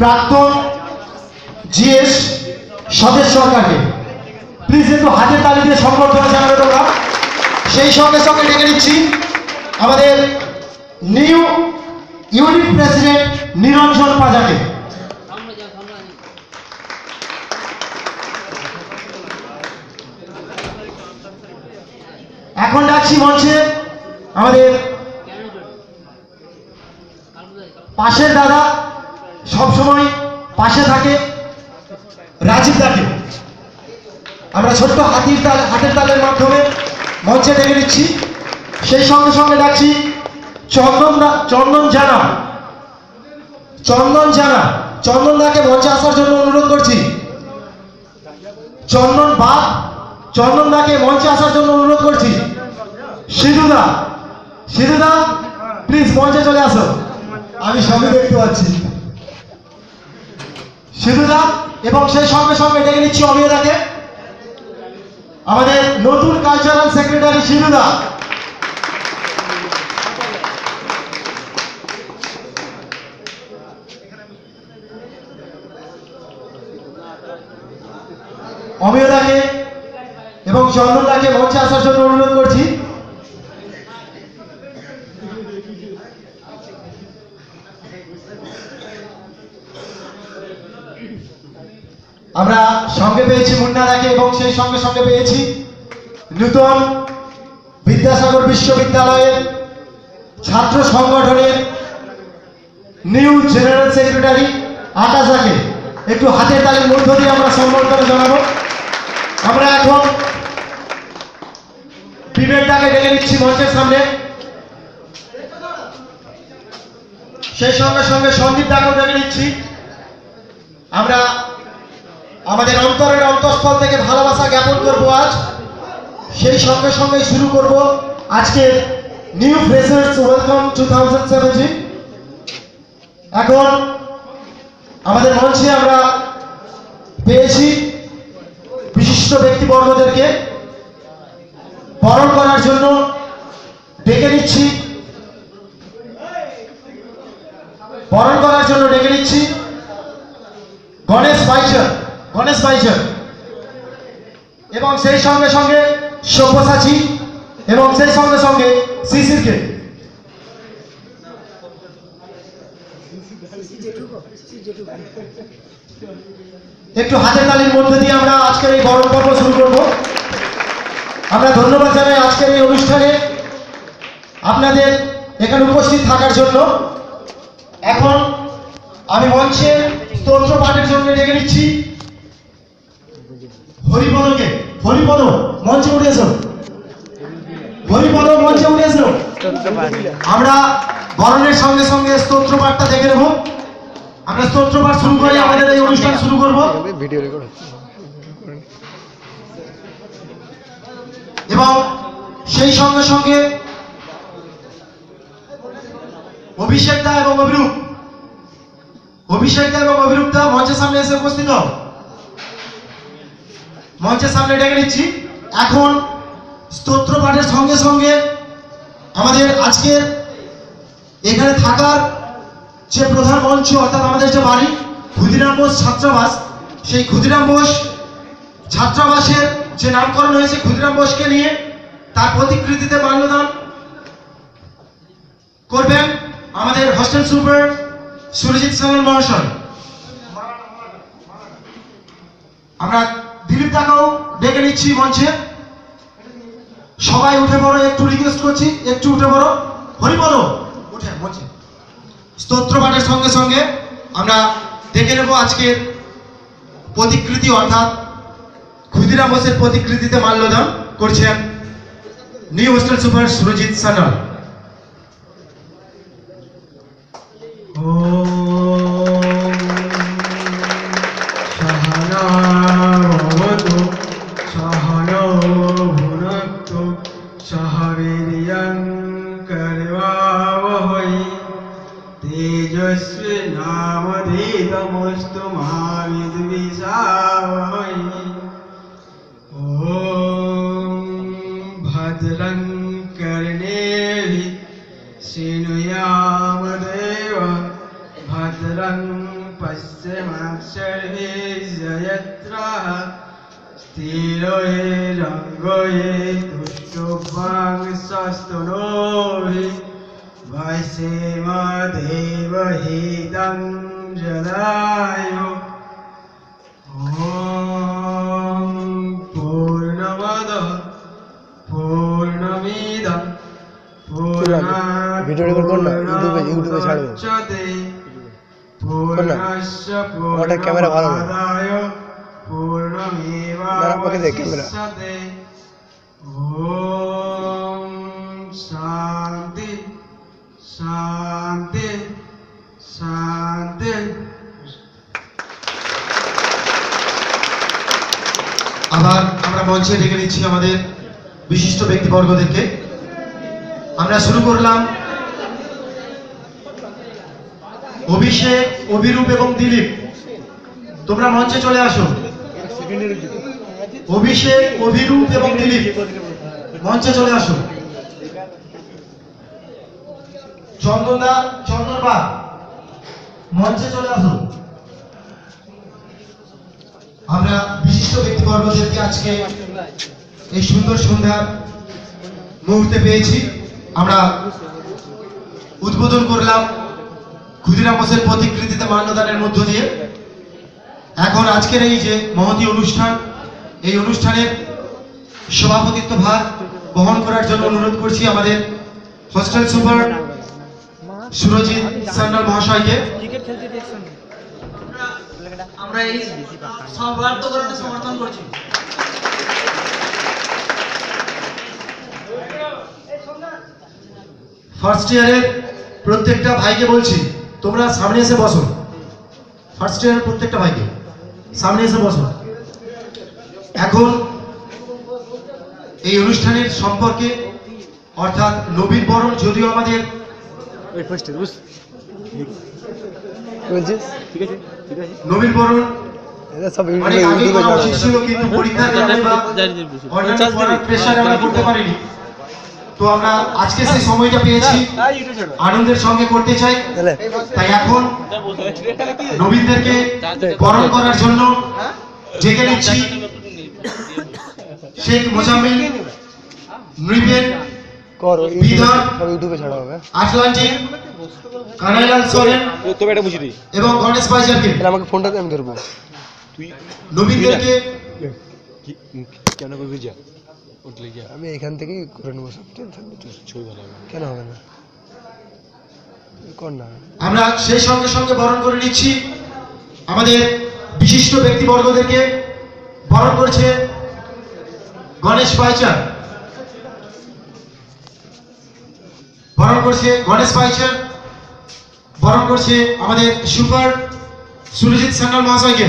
প্রাক্তন জিএস স্বদেশ সরকারকে প্লিজ একটু হাতের তালি দিয়ে সম্বর্ধনা জানাবে তোমরা। সেই সঙ্গে সঙ্গে ডেকে নিচ্ছি আমাদের নিউ ইউনিট প্রেসিডেন্ট নিরঞ্জন পাজাকে। এখন ডাকছি মঞ্চে আমাদের পাশের দাদা, সবসময় পাশে থাকে রাজীব দাকে। আমরা ছোট্ট হাতের তালের মাধ্যমে মঞ্চে ডেকে নিচ্ছি। সেই সঙ্গে সঙ্গে ডাকছি চন্দন দাকে মঞ্চে আসার জন্য অনুরোধ করছি। চন্দন দাকে মঞ্চে আসার জন্য অনুরোধ করছি। সিধুদা প্লিজ মঞ্চে চলে আসো, আমি সবই দেখতে পাচ্ছি সিধুদা। এবং সেই সঙ্গে সঙ্গে ডেকে নিচ্ছি অমিয়দাকে, আমাদের নতুন কালচারাল সেক্রেটারি সিধুদা। অমিয়দাকে এবং চন্দনদাকে মঞ্চে আসার জন্য অনুরোধ করছি। আমরা সঙ্গে পেয়েছি মুন্নাদাকে এবং সেই সঙ্গে সঙ্গে পেয়েছি নূতন বিদ্যাসাগর বিশ্ববিদ্যালয়ের ছাত্র সংগঠনের নিউ জেনারেল সেক্রেটারি আকাশাকে। একটু হাতের তালির মধ্য দিয়ে আমরা সম্বর্ধনা জানাবো। আমরা এখন বিবেকদাকে ডেকে নিচ্ছি মঞ্চের সামনে। সেই সঙ্গে সঙ্গে সন্দীপ দাকেও ডেকে নিচ্ছি। আমরা আমাদের অন্তরের অন্তঃস্থল থেকে ভালোবাসা জ্ঞাপন করবো আজ। সেই সঙ্গে সঙ্গে শুরু করব আজকে নিউ ফ্রেশার্স ওয়েলকাম 2017। এখন আমাদের মঞ্চে আমরা পেয়েছি বিশিষ্ট ব্যক্তিবর্গদেরকে বরণ করার জন্য ডেকে নিচ্ছি। গণেশ বাইচার এবং সেই সঙ্গে সঙ্গে সব্যসাচী এবং সেই সঙ্গে সঙ্গে শিশিরকে। একটু হাতের তালির মধ্যে দিয়ে আমরা আজকের এই বরণ পর্ব শুরু করব। আমরা ধন্যবাদ জানাই আজকের এই অনুষ্ঠানে আপনাদের এখানে উপস্থিত থাকার জন্য। এখন আমি মঞ্চে স্তোত্র পাঠের জন্য ডেকে নিচ্ছি হরিপদ মঞ্চে উঠে এসো। আমরা বরণের সঙ্গে সঙ্গে স্তোত্র পাঠটা দেখে নেব। আমরা স্তোত্র পাঠ শুরু করে আমাদের এই অনুষ্ঠান শুরু করব। এবং সেই সঙ্গে সঙ্গে অভিষেক দা এবং অভিরূপ দা মঞ্চের সামনে এসে উপস্থিত হও। মঞ্চের সামনে ডেকে নিচ্ছি। এখন স্তোত্র পাঠের সঙ্গে সঙ্গে আমাদের আজকের এখানে থাকার যে প্রধান মঞ্চ অর্থাৎ আমাদের যে বাড়ি ক্ষুদিরাম বোস ছাত্রাবাস, সেই ক্ষুদিরাম বোস ছাত্রাবাসের যে নামকরণ হয়েছে ক্ষুদিরাম বোসকে নিয়ে, তার প্রতিকৃতিতে মাল্যদান করবেন আমাদের হোস্টেল সুপার সুরজিৎ সানল মহাশয়। আমরা দিলীপ দাকেও ডেকে নিচ্ছি মঞ্চে। সবাই উঠে পড়ো, একটু রিকোয়েস্ট করছি, একটু উঠে পড়ো। হরিপদ উঠে মঞ্চে। স্তোত্র পাঠের সঙ্গে সঙ্গে আমরা দেখে নেব আজকের প্রতিকৃতি অর্থাৎ ক্ষুদিরাম বোসের প্রতিকৃতিতে মাল্যদান করছেন নিউ হোস্টেল সুপার সুরজিৎ সানল। तेजस्विनावधीतमस्तु मा विद्विषावहै। भद्रं कर्णेभिः शृणुयाम देव भद्रं सहस्रं पश्चिमाक्षरे जयत्राः स्थिरोरङ्गये तुष्टुवां सस्तुनोहि वैसेमदेवहितं जलायो ॐ पूर्णमदः पूर्णमिदं पूर्णात् ভিডিও রেকর্ড কর না, ইউটিউবে ছাড়বো। पूर्णमुदच्यते पूर्णस्य ওটা ক্যামেরা ভালো না। আমাকে দেখ ক্যামেরা। ওম শান্তি শান্তি শান্তি। আবার আমরা মঞ্চে ডেকে নিচ্ছি আমাদের বিশিষ্ট ব্যক্তিবর্গদেরকে। আমরা শুরু করলাম অভিষেক, অভিরূপ এবং দিলীপ, তোমরা মঞ্চে চলে আসো। অভিষেক, অভিরূপ এবং দিলীপ মঞ্চে চলে আসো। চন্দনদা, চন্দনবা মঞ্চে চলে আসো। আমরা বিশিষ্ট ব্যক্তিবর্গদেরকে আজকে এই সুন্দর সন্ধ্যার মুহূর্তে পেয়েছি। আমরা উদ্বোধন করলাম ক্ষুদিরাম বোসের প্রতিকৃতিতে মান্যদানের মধ্য দিয়ে। এখন আজকের এই যে মহতী অনুষ্ঠান, এই অনুষ্ঠানের সভাপতিত্ব ভার বহন করার জন্য অনুরোধ করছি আমাদের হোস্টেল সুপার সুরজিৎ সান্যাল মহাশয়কে। আমরা এই সৌহার্দ্যকরণে সমর্থন করছি। ফার্স্ট ইয়ারের প্রত্যেকটা ভাইকে বলছি, তোমরা সামনে এসে বসো। ফার্স্ট ইয়ারের প্রত্যেকটা ভাইকে সামনে এসে বসো। এখন এই অনুষ্ঠানের সম্পর্কে অর্থাৎ নবীন বরণ, যদিও আমাদের নবীন বরণ অনেক আগেই করা উচিত ছিল, কিন্তু পরীক্ষার কারণে বা অন্যান্য পড়ার প্রেসারে আমরা করতে পারিনি। তো আমরা আজকে সেই সময়টা পেয়েছি, আনন্দের সঙ্গে করতে চাই। তাই এখন নবীনদেরকে বরণ করার জন্য ডেকে নিচ্ছি শেখ মোজাম্মেল, নৃপেন, বিধান, আটলান্টিক, কানাইলাল সোরেন এবং গণেশ পাইজারকে আমাকে ফোনটা আমি ধরবো। নবীনদেরকে কেন করবি যা, উঠলে যা, আমি এখান থেকেই করে নেবো সব। ছবি ভালো হবে কেন হবে না, কর না। আমরা সেই সঙ্গে সঙ্গে বরণ করে নিচ্ছি আমাদের বিশিষ্ট ব্যক্তিবর্গদেরকে। বরণ করছে গণেশ পাইচার, বরণ করছে গণেশ পাইচার, বরণ করছে আমাদের সুপার সুরজিৎ সান্যাল মহাশয়কে।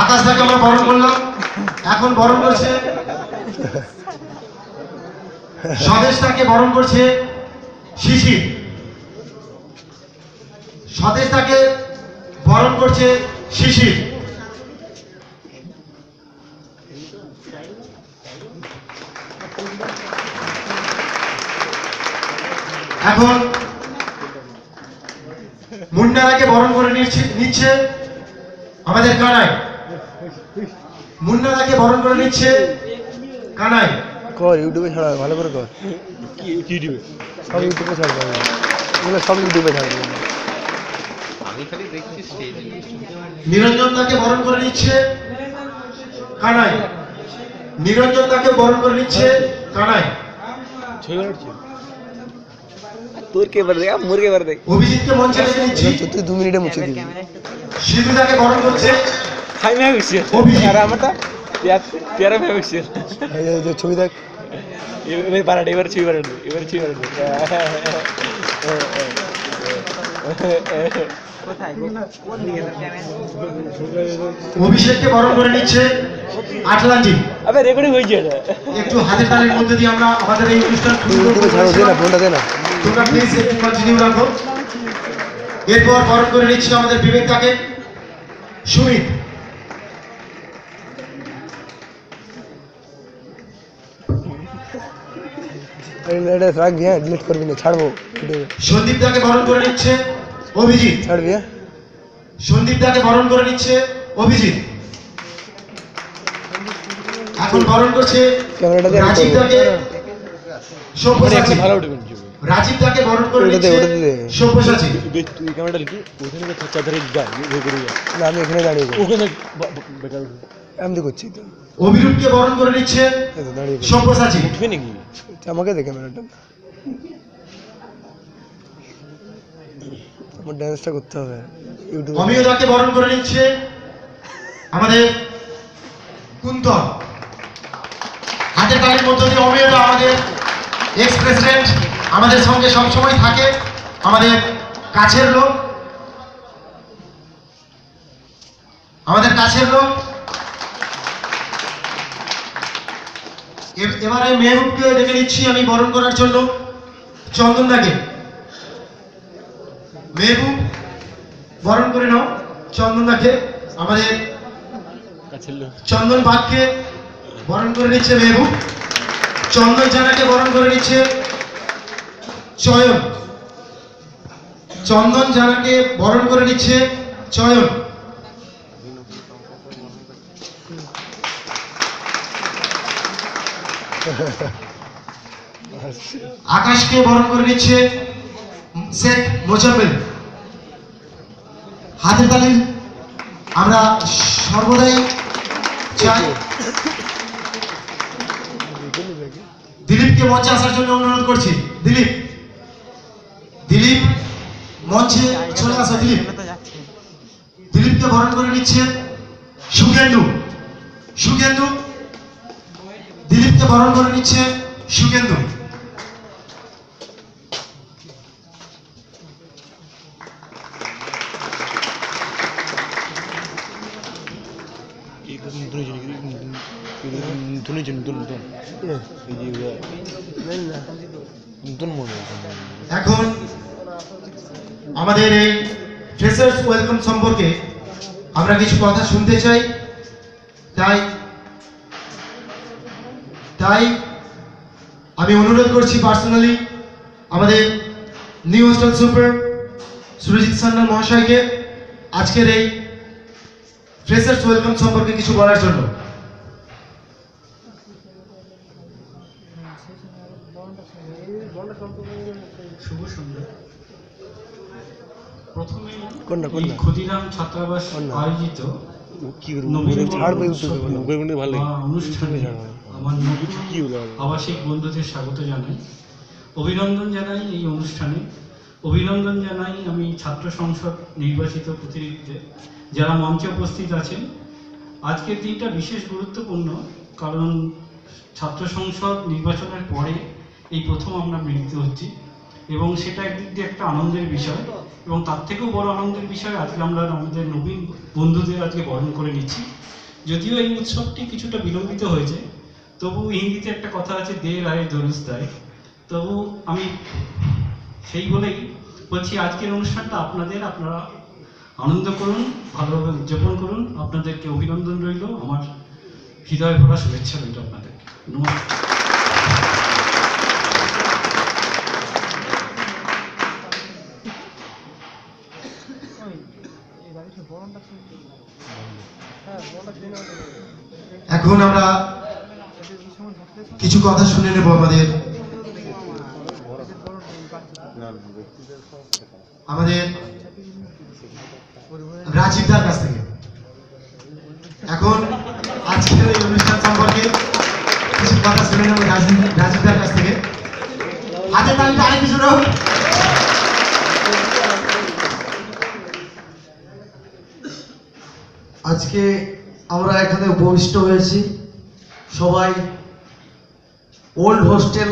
আকাশ দাকে আমরা বরণ করলাম। এখন বরণ করছে স্বদেশ তাকে বরণ করছে শিশির, স্বদেশ তাকে বরণ করছে শিশির। এখন মুন্নারাকে বরণ করে নিচ্ছে আমাদের কানাই। মুন্নারাকে বরণ করে নিচ্ছে কানাই। কর ইউটিউবে ছাড়া ভালো করে কর। ইউটিউবে সব ইউটিউবে ছাড়বে, এগুলো সব ইউটিউবে ছাড়বে। আমি খালি দেখছি স্টেজ। নিরঞ্জন দাকে বরণ করে নিচ্ছে কানাই। নিরঞ্জন দাকে বরণ করে নিচ্ছে কানাই। তোর কে বার দেখ, মোর কে বার দেখ। অভিজিৎকে মঞ্চে ডেকে নিচ্ছি। তুই 2 মিনিটে মুছে দিবি। সিধু দাকে বরণ করছে হাই মেগাপিক্সেল অভিজিৎ। আর আমারটা 13 মেগাপিক্সেল। এই যে ছবি দেখ, এবার বাড়াড়ি, এবার ছবি বাড়াড়ি, এবার ছবি বাড়াড়ি। অভিষেককে বরণ করে নিচ্ছে আটলান্টিক। আবে রেকর্ডিং হয়েছে এটা। একটু হাতের তালির মধ্যে দিয়ে আমরা আমাদের এই অনুষ্ঠান ফোনটা দে না। তোমরা প্লিজ একটু কন্টিনিউ রাখো। এরপর বরণ করে নিচ্ছি আমাদের বিবেক দাকে, সুমিত। এটা রাখবি, হ্যাঁ ডিলিট করবি না, ছাড়বো ভিডিও। সন্দীপ দাকে বরণ করে নিচ্ছে অভিজিৎ। ছাড়বি, হ্যাঁ। সন্দীপ দাকে বরণ করে নিচ্ছে অভিজিৎ। এখন বরণ করছে ক্যামেরাটা দিয়ে রাজীব দাকে সব্যসাচী। ভালো উঠবেন ছবি। রাজীব দাকে বরণ করে ওটা দে, নিচ্ছে ওটা দে। সব্যসাচী। তুই ক্যামেরাটা লিখি ওখানে চাদরে যা ইয়ে করে যা। না আমি এখানে দাঁড়িয়ে ওখানে বেটার আমি তো করছি তো। অভিরূপকে বরণ করে নিচ্ছে এই তো দাঁড়িয়ে সব্যসাচী। উঠবে নাকি? আমাকে দে ক্যামেরাটা। আমার ড্যান্সটা করতে হবে ইউটিউবে। অমিয় দাকে বরণ করে নিচ্ছে আমাদের কুন্তল। হাতের তালির মধ্য দিয়ে অমিয় দা আমাদের এক্স প্রেসিডেন্ট, আমাদের সঙ্গে সবসময় থাকে, আমাদের কাছের লোক, আমাদের কাছের লোক। এবারে মেহবুবকে ডেকে নিচ্ছি আমি বরণ করার জন্য চন্দন দাকে। মেহবুব বরণ করে নাও চন্দন দাকে। আমাদের চন্দন বাগকে বরণ করে নিচ্ছে মেহবুব। চন্দন জানাকে বরণ করে নিচ্ছে চয়ন। চন্দন জানাকে বরণ করে নিচ্ছে চয়ন। আকাশকে বরণ করে নিচ্ছে শেখ মোজাম্মেল। হাতের তালি আমরা সর্বদাই চাই। দিলীপকে মঞ্চে আসার জন্য অনুরোধ করছি। দিলীপ, দিলীপ মঞ্চে চলে আসো। দিলীপ, দিলীপকে বরণ করে নিচ্ছে সুখেন্দু। সুখেন্দু, দিলীপকে বরণ করে নিচ্ছে সুখেন্দু। এখন আমাদের এই ফ্রেশার্স ওয়েলকাম সম্পর্কে আমরা কিছু কথা শুনতে চাই। তাই আমি অনুরোধ করছি পার্সোনালি আমাদের new hostel super Surajit Sanyal মহাশয়কে আজকের এই ফ্রেশার্স ওয়েলকাম সম্পর্কে কিছু বলার জন্য। শুভ সন্ধ্যা। প্রথমে কোনটা? এই ক্ষুদিরাম ছাত্রাবাস আয়োজিত নবীন অনুষ্ঠানে আমার নবীন আবাসিক বন্ধুদের স্বাগত জানাই, অভিনন্দন জানাই। এই অনুষ্ঠানে অভিনন্দন জানাই আমি ছাত্র সংসদ নির্বাচিত প্রতিনিধিদের যারা মঞ্চে উপস্থিত আছেন। আজকের দিনটা বিশেষ গুরুত্বপূর্ণ, কারণ ছাত্র সংসদ নির্বাচনের পরে এই প্রথম আমরা মিলিত হচ্ছি এবং সেটা একদিক দিয়ে একটা আনন্দের বিষয়। এবং তার থেকেও বড় আনন্দের বিষয় আজকে আমরা আমাদের নবীন বন্ধুদের আজকে বরণ করে নিচ্ছি। যদিও এই উৎসবটি কিছুটা বিলম্বিত হয়েছে, তবু হিন্দিতে একটা কথা আছে, দের আয়ে দরুস্ত আয়ে। তবু আমি সেই বলেই বলছি আজকের অনুষ্ঠানটা আপনাদের, আপনারা আনন্দ করুন, ভালোভাবে উদযাপন করুন। আপনাদেরকে অভিনন্দন রইল, আমার হৃদয় ভরা শুভেচ্ছা রইল আপনাদেরকে। নমস্কার। এখন আমরা কিছু কথা শুনে নেব আমাদের রাজীবদার কাছ থেকে। এখন আজকের এই অনুষ্ঠান সম্পর্কে কিছু কথা শুনে নেব রাজীবদার কাছ থেকে। হাতে তালিটা আরেক কিছু রাখুন। আজকে আমরা এখানে উপবিষ্ট হয়েছি সবাই ওল্ড হোস্টেল।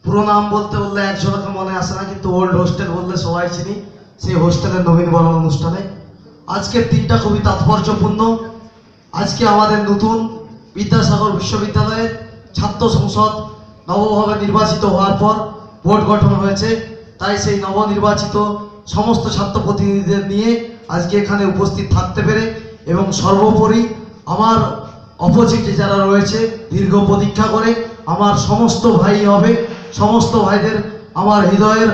পুরো নাম বলতে বললে একজনকে মনে আসে না, কিন্তু ওল্ড হোস্টেল বললে সবাই চিনি। সেই হোস্টেলের নবীনবরণ অনুষ্ঠানে আজকের দিনটা খুবই তাৎপর্যপূর্ণ। আজকে আমাদের নতুন বিদ্যাসাগর বিশ্ববিদ্যালয়ের ছাত্র সংসদ নবভাবে নির্বাচিত হওয়ার পর বোর্ড গঠন হয়েছে। তাই সেই নবনির্বাচিত সমস্ত ছাত্র প্রতিনিধিদের নিয়ে আজকে এখানে উপস্থিত থাকতে পেরে এবং সর্বোপরি আমার অপোজিটে যারা রয়েছে দীর্ঘ প্রতীক্ষা করে আমার সমস্ত ভাই হবে। সমস্ত ভাইদের আমার হৃদয়ের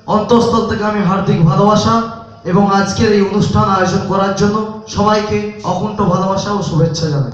অন্তঃস্থল থেকে আমি হার্দিক ভালোবাসা এবং আজকের এই অনুষ্ঠান আয়োজন করার জন্য সবাইকে অকুণ্ঠ ভালোবাসা ও শুভেচ্ছা জানাই।